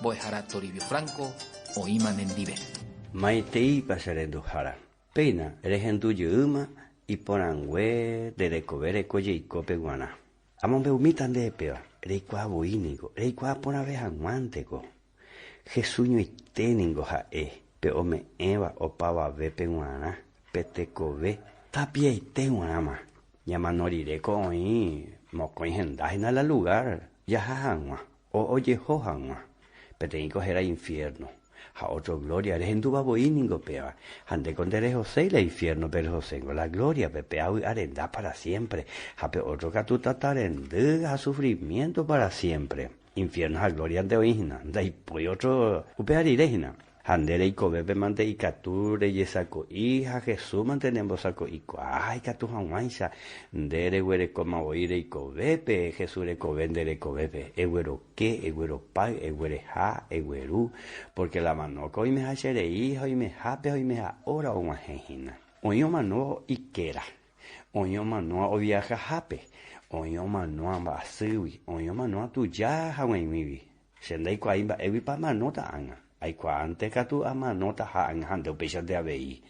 Boejara Toribio Franco, Oima Nendive. Maitei pasarendo jara. Peina, regendu yuma y porangue de recovere coye y cope guana. Amon beumitan de pea, reikua buínigo, reikua pona vejanguantego. Jesuño y téningo jae, pero me eva o pava ve peguana, peteco ve, tapia y teguama. Llama norireko oí, moco ingendajina la lugar, ya jajangua, o oye jojangua, peteningo era infierno. A otro gloria, eres en tu baboíningo pea, ande con dere José y la infierno, pero José la gloria, pepea y arenda para siempre, a pe otro catuta tarende a sufrimiento para siempre. Infierno a gloria de oína, da y pues otro upearirejina. Handere y cobepe mante y cature y saco hija Jesús mantenemos saco y ay catu hanwaisa dere huere coma oire y cobepe Jesús le cobendere cobepe eguero que eguero pa eguere ja egueru porque la manoco y me ha chere hija y me jape y me ha ora o majejina oño mano y quera oño mano o viaja jape oño mano amba siwi oño mano tu ya hawenmivi sendai kwa imba ewi pa manota anga ai kwa ante katu ama nota ha angande upesha de abei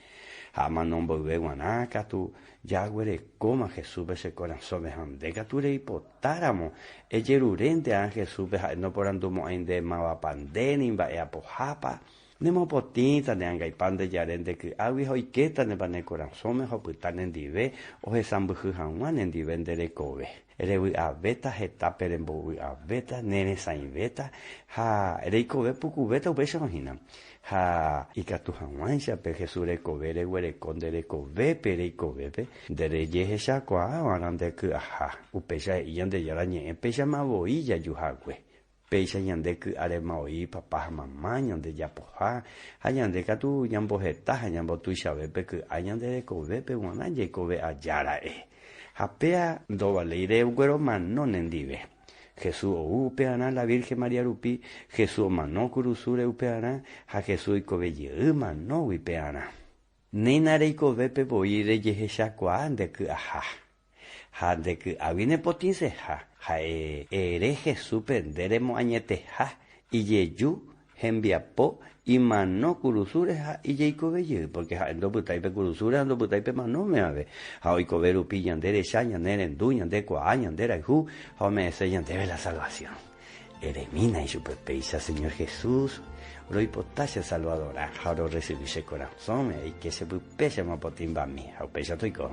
ha manombo beguana katu yagüere coma Jesús ese corazón me hande katu re hipotáramo ejerurente a Jesús no porandumo ende mava pandeni ba e apojapa nemo potita de anga ipande yarende que awi hoiketa ne bane corazón me hoputan en dive o hesambu hanwan en divendere kobe erewi aveta hetape rembo aveta nene saiveta ha ereiko ve puku veta upesha hina ha ikatu hanwansha pe Jesús recovere were kondere kobe pereiko vepe dere yehesha kwa anande ku aha upesha yande yaranye empesha mavoi ya yuhagwe peisha yande ku aremaoi papá mamá yande yapoja hayande katu yambo heta yambo tuisha vepe ku ayande kobe pe wana ye kobe ayara Apea doba leire uguero mano nendive. Jesús o upeana la Virgen María Rupi, Jesús mano curusure upeana, a Jesús y cobelle mano upeana. Nena reiko vepe boire yehesha de que aha. Ha de que avine potinse ha ere Jesús penderemo añete y yeyu hembiapo y mano curusure y yeiko belle porque ando putaipe curusure ando putaipe mano me ave ha hoy coveru pillan de shaña neren duñan de coañan de raihu ha me enseñan de la salvación eremina y superpeisa Señor Jesús lo hipotasia salvadora ahora recibirse corazón y que se pupecha ma potimba mi ha pecha toico